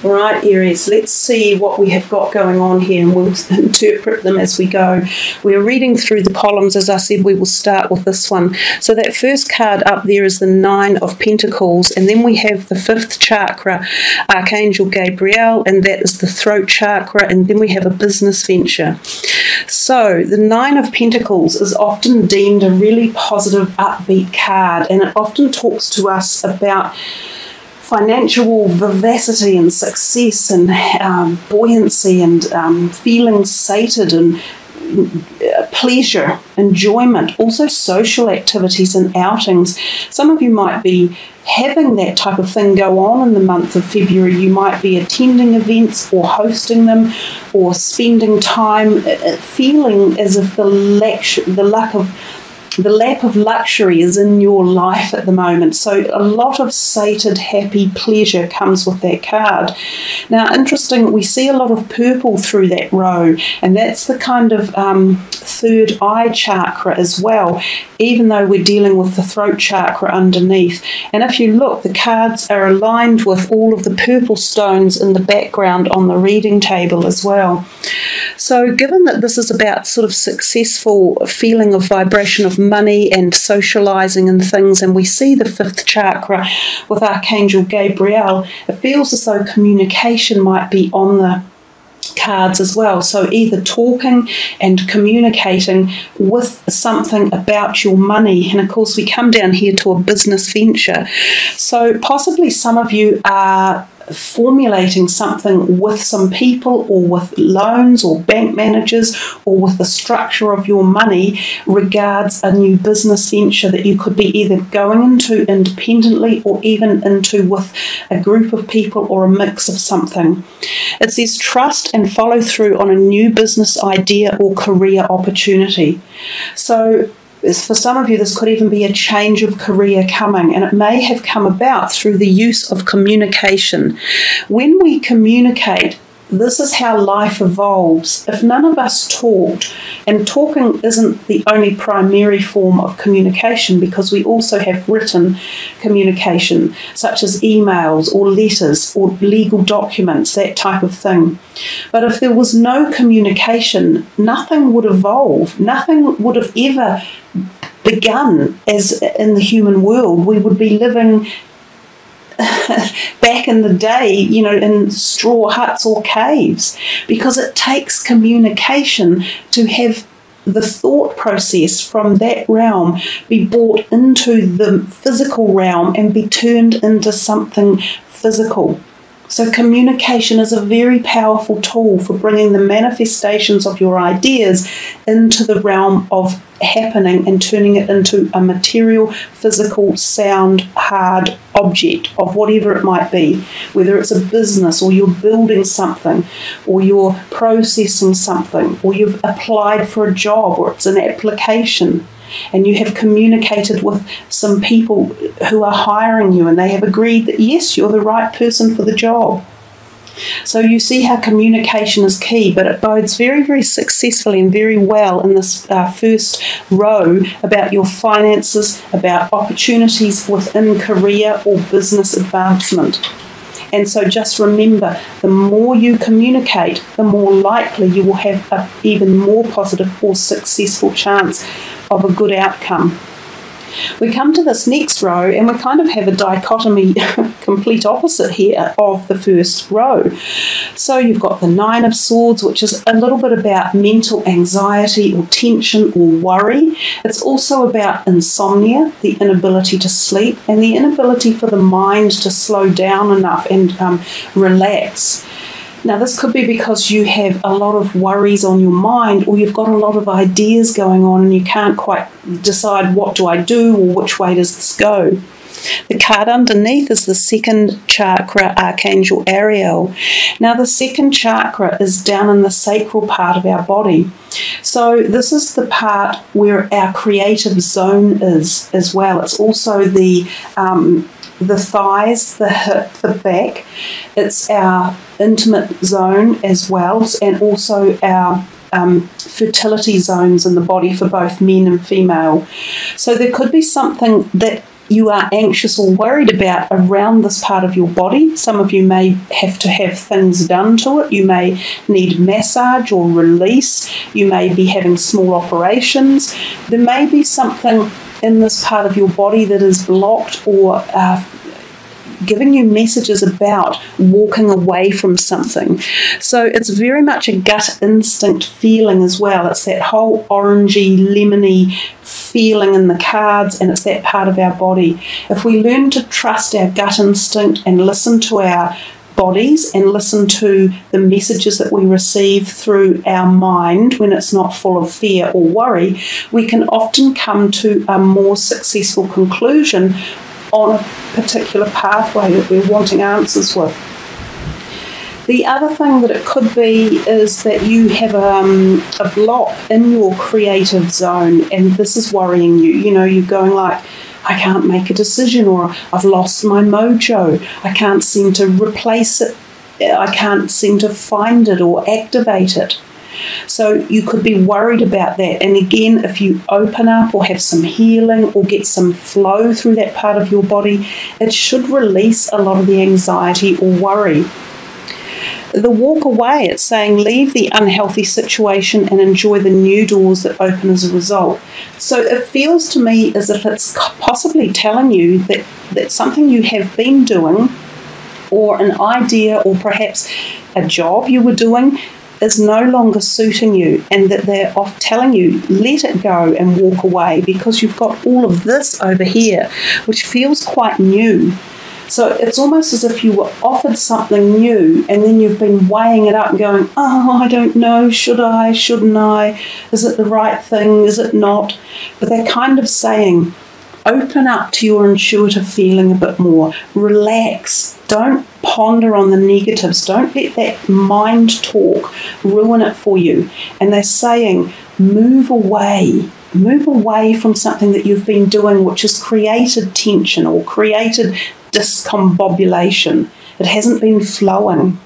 All right, Aries, let's see what we have got going on here, and we'll interpret them as we go. We're reading through the columns. As I said, we will start with this one. So that first card up there is the Nine of Pentacles, and then we have the fifth chakra, Archangel Gabriel, and that is the throat chakra, and then we have a business venture. So the Nine of Pentacles is often deemed a really positive, upbeat card, and it often talks to us about financial vivacity and success and buoyancy and feeling sated and pleasure, enjoyment, also social activities and outings. Some of you might be having that type of thing go on in the month of February. You might be attending events or hosting them or spending time feeling as if the lap of luxury is in your life at the moment. So a lot of sated, happy pleasure comes with that card. Now, interesting, we see a lot of purple through that row, and that's the kind of third eye chakra as well, even though we're dealing with the throat chakra underneath. And if you look, the cards are aligned with all of the purple stones in the background on the reading table as well. So given that this is about sort of successful feeling of vibration of money and socializing and things, and we see the fifth chakra with Archangel Gabriel, it feels as though communication might be on the cards as well. So either talking and communicating with something about your money, and of course we come down here to a business venture. So possibly some of you are formulating something with some people, or with loans or bank managers, or with the structure of your money regards a new business venture that you could be either going into independently or even into with a group of people or a mix of something. It says trust and follow through on a new business idea or career opportunity. So for some of you, this could even be a change of career coming, and it may have come about through the use of communication. When we communicate, this is how life evolves. If none of us talked, and talking isn't the only primary form of communication, because we also have written communication, such as emails or letters or legal documents, that type of thing. But if there was no communication, nothing would evolve. Nothing would have ever begun as in the human world. We would be living back in the day, you know, in straw huts or caves, because it takes communication to have the thought process from that realm be brought into the physical realm and be turned into something physical. So communication is a very powerful tool for bringing the manifestations of your ideas into the realm of happening and turning it into a material, physical, sound, hard object of whatever it might be, whether it's a business or you're building something or you're processing something or you've applied for a job or it's an application and you have communicated with some people who are hiring you and they have agreed that yes, you're the right person for the job. So you see how communication is key, but it bodes very, very successfully and very well in this first row about your finances, about opportunities within career or business advancement. And so just remember, the more you communicate, the more likely you will have an even more positive or successful chance of a good outcome. We come to this next row and we kind of have a dichotomy, complete opposite here of the first row. So you've got the Nine of Swords, which is a little bit about mental anxiety or tension or worry. It's also about insomnia, the inability to sleep, and the inability for the mind to slow down enough and relax. Now, this could be because you have a lot of worries on your mind, or you've got a lot of ideas going on and you can't quite decide what do I do or which way does this go. The card underneath is the second chakra, Archangel Ariel. Now, the second chakra is down in the sacral part of our body. So this is the part where our creative zone is as well. It's also the thighs, the hip, the back. It's our intimate zone as well, and also our fertility zones in the body for both men and female. So there could be something that you are anxious or worried about around this part of your body. Some of you may have to have things done to it. You may need massage or release. You may be having small operations. There may be something in this part of your body that is blocked or giving you messages about walking away from something. So it's very much a gut instinct feeling as well. It's that whole orangey, lemony feeling in the cards, and it's that part of our body. If we learn to trust our gut instinct and listen to our bodies and listen to the messages that we receive through our mind when it's not full of fear or worry, we can often come to a more successful conclusion on a particular pathway that we're wanting answers with. The other thing that it could be is that you have a block in your creative zone, and this is worrying you. You know, you're going like, I can't make a decision, or I've lost my mojo. I can't seem to replace it. I can't seem to find it or activate it. So you could be worried about that. And again, if you open up or have some healing or get some flow through that part of your body, it should release a lot of the anxiety or worry. The walk away, it's saying leave the unhealthy situation and enjoy the new doors that open as a result. So it feels to me as if it's possibly telling you that something you have been doing, or an idea, or perhaps a job you were doing, is no longer suiting you, and that they're off telling you, let it go and walk away, because you've got all of this over here, which feels quite new. So it's almost as if you were offered something new, and then you've been weighing it up and going, oh, I don't know, should I, shouldn't I? Is it the right thing? Is it not? But they're kind of saying, open up to your intuitive feeling a bit more. Relax. Don't ponder on the negatives. Don't let that mind talk ruin it for you. And they're saying, move away. Move away from something that you've been doing which has created tension or created discombobulation. It hasn't been flowing.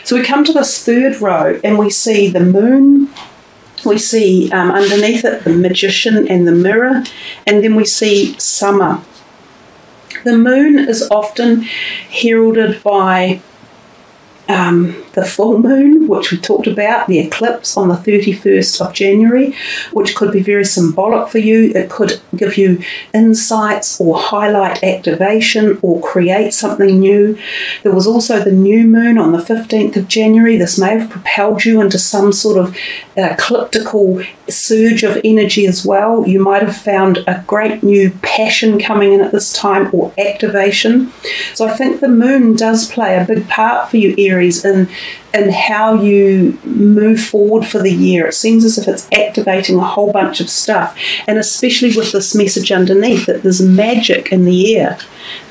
So we come to this third row and we see the moon. We see underneath it the magician and the mirror, and then we see summer. The moon is often heralded by the full moon, which we talked about, the eclipse on the 31st of January, which could be very symbolic for you. It could give you insights or highlight activation or create something new. There was also the new moon on the 15th of January. This may have propelled you into some sort of ecliptical surge of energy as well. You might have found a great new passion coming in at this time, or activation. So I think the moon does play a big part for you, Aries, in how you move forward for the year. It seems as if it's activating a whole bunch of stuff, and especially with this message underneath that there's magic in the air.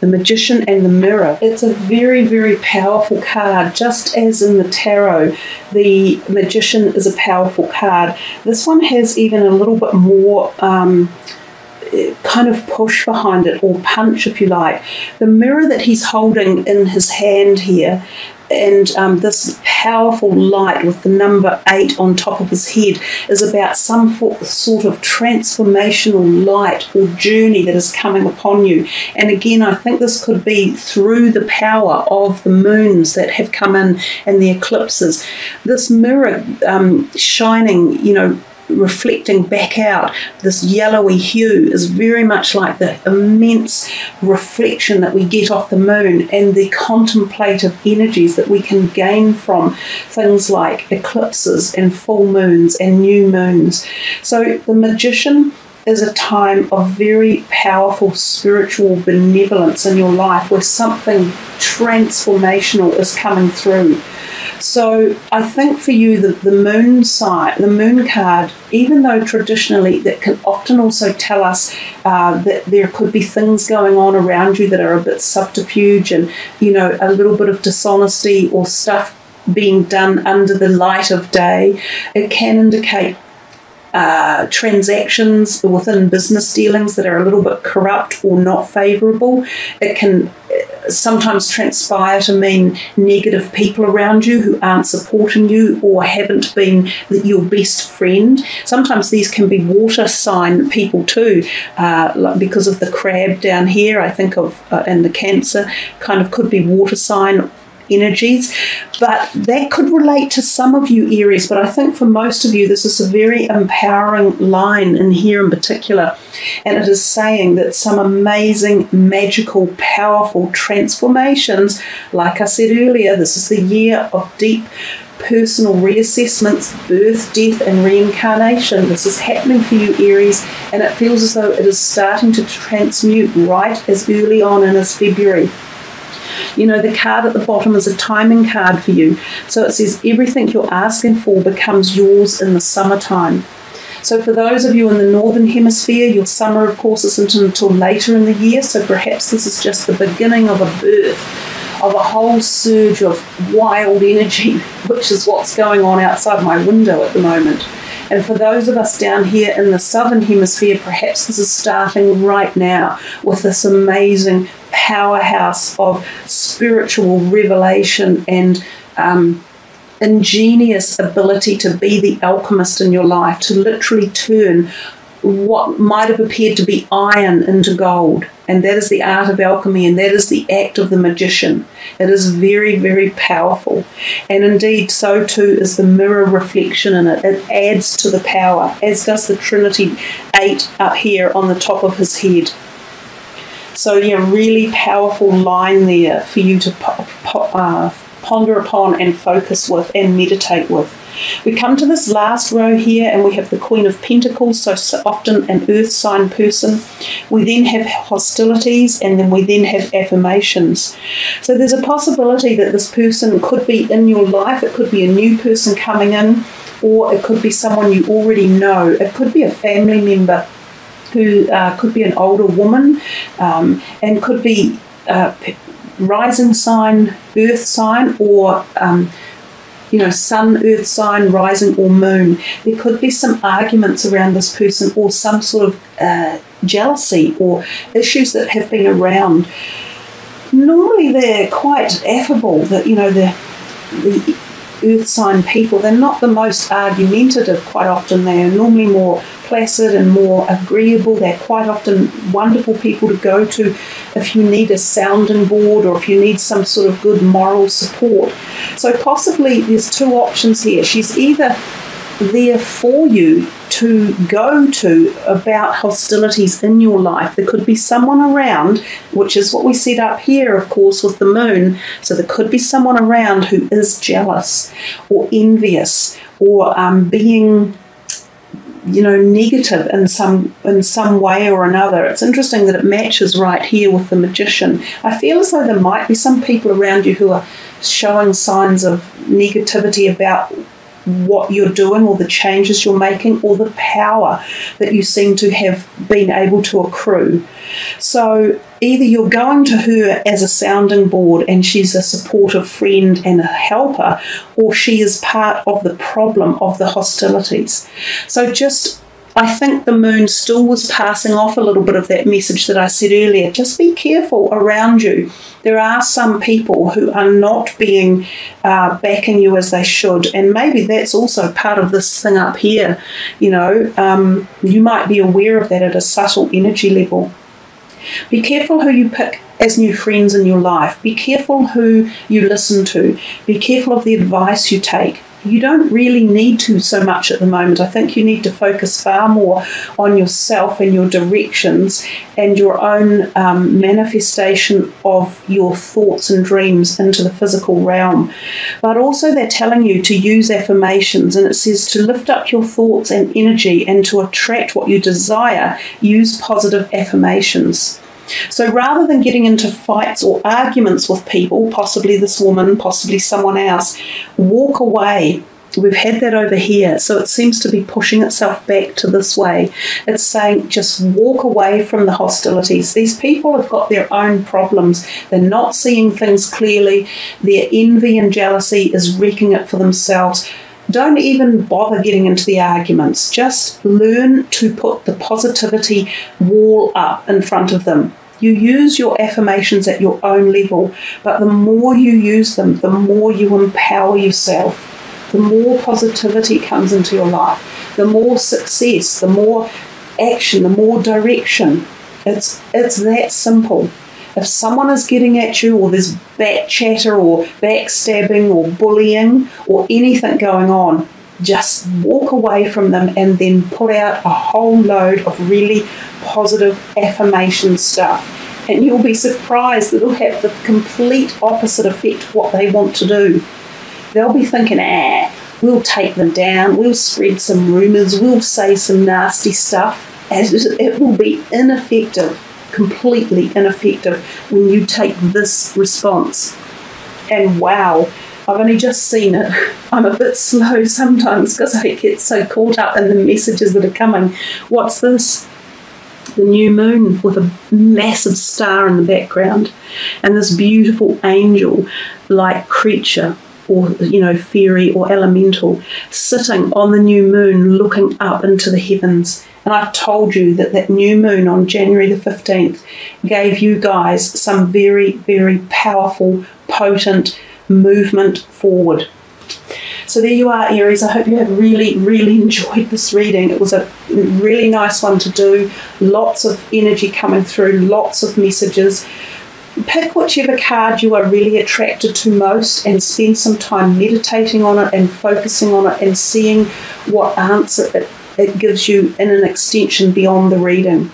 The magician and the mirror. It's a very, very powerful card, just as in the tarot, the magician is a powerful card. This one has even a little bit more kind of push behind it, or punch if you like. The mirror that he's holding in his hand here, and this powerful light with the number 8 on top of his head, is about some sort of transformational light or journey that is coming upon you. And again, I think this could be through the power of the moons that have come in and the eclipses. This mirror shining, reflecting back out, this yellowy hue is very much like the immense reflection that we get off the moon, and the contemplative energies that we can gain from things like eclipses and full moons and new moons. So the magician is a time of very powerful spiritual benevolence in your life, where something transformational is coming through. So I think for you, the moon side, the moon card, even though traditionally that can often also tell us that there could be things going on around you that are a bit subterfuge, and a little bit of dishonesty or stuff being done under the light of day, it can indicate transactions within business dealings that are a little bit corrupt or not favourable. It can sometimes transpire to mean negative people around you who aren't supporting you or haven't been your best friend. Sometimes these can be water sign people too, because of the crab down here, I think of, and the Cancer kind of could be water sign energies, but that could relate to some of you Aries, but I think for most of you this is a very empowering line in here in particular, and it is saying that some amazing, magical, powerful transformations, like I said earlier, this is the year of deep personal reassessments, birth, death and reincarnation. This is happening for you Aries, and it feels as though it is starting to transmute right as early on in as February. You know, the card at the bottom is a timing card for you. So it says everything you're asking for becomes yours in the summertime. So for those of you in the Northern Hemisphere, your summer, of course, isn't until later in the year. So perhaps this is just the beginning of a birth, of a whole surge of wild energy, which is what's going on outside my window at the moment. And for those of us down here in the Southern Hemisphere, perhaps this is starting right now with this amazing powerhouse of spiritual revelation and ingenious ability to be the alchemist in your life, to literally turn what might have appeared to be iron into gold. And that is the art of alchemy, and that is the act of the magician. It is very, very powerful. And indeed, so too is the mirror reflection in it. It adds to the power, as does the Trinity 8 up here on the top of his head. So, yeah, really powerful line there for you to ponder upon and focus with and meditate with. We come to this last row here and we have the Queen of Pentacles, so often an earth sign person. We then have hostilities, and then we then have affirmations. So there's a possibility that this person could be in your life. It could be a new person coming in, or it could be someone you already know. It could be a family member who could be an older woman, and could be rising sign, earth sign, or sun, earth sign, rising or moon. There could be some arguments around this person, or some sort of jealousy or issues that have been around. Normally they're quite affable, the earth sign people. They're not the most argumentative quite often. They are normally more placid and more agreeable. They're quite often wonderful people to go to if you need a sounding board or if you need some sort of good moral support. So possibly there's two options here. She's either there for you to go to about hostilities in your life. There could be someone around, which is what we set up here, of course, with the moon. So there could be someone around who is jealous or envious or being negative in some way or another. It's interesting that it matches right here with the Magician. I feel as though there might be some people around you who are showing signs of negativity about what you're doing or the changes you're making or the power that you seem to have been able to accrue. So either you're going to her as a sounding board and she's a supportive friend and a helper, or she is part of the problem of the hostilities. So I think the moon still was passing off a little bit of that message that I said earlier. Just be careful around you. There are some people who are not being backing you as they should, and maybe that's also part of this thing up here. You might be aware of that at a subtle energy level. Be careful who you pick as new friends in your life. Be careful who you listen to. Be careful of the advice you take. You don't really need to so much at the moment. I think you need to focus far more on yourself and your directions and your own manifestation of your thoughts and dreams into the physical realm. But also they're telling you to use affirmations, and it says to lift up your thoughts and energy and to attract what you desire, use positive affirmations. So rather than getting into fights or arguments with people, possibly this woman, possibly someone else, walk away. We've had that over here, so it seems to be pushing itself back to this way. It's saying just walk away from the hostilities. These people have got their own problems. They're not seeing things clearly. Their envy and jealousy is wrecking it for themselves. Don't even bother getting into the arguments. Just learn to put the positivity wall up in front of them. You use your affirmations at your own level, but the more you use them, the more you empower yourself, the more positivity comes into your life, the more success, the more action, the more direction. It's that simple. If someone is getting at you, or there's back chatter or backstabbing or bullying or anything going on, just walk away from them and then put out a whole load of really positive affirmation stuff. And you'll be surprised that it'll have the complete opposite effect of what they want to do. They'll be thinking, we'll take them down, we'll spread some rumours, we'll say some nasty stuff. And it will be ineffective. Completely ineffective when you take this response. And wow, I've only just seen it. I'm a bit slow sometimes because I get so caught up in the messages that are coming. What's this? The new moon with a massive star in the background and this beautiful angel-like creature, or fairy or elemental, sitting on the new moon looking up into the heavens. And I've told you that new moon on January the 15th gave you guys some very, very powerful, potent movement forward. So there you are, Aries. I hope you have really, really enjoyed this reading. It was a really nice one to do. Lots of energy coming through, lots of messages. Pick whichever card you are really attracted to most and spend some time meditating on it and focusing on it and seeing what answer it gives you in an extension beyond the reading.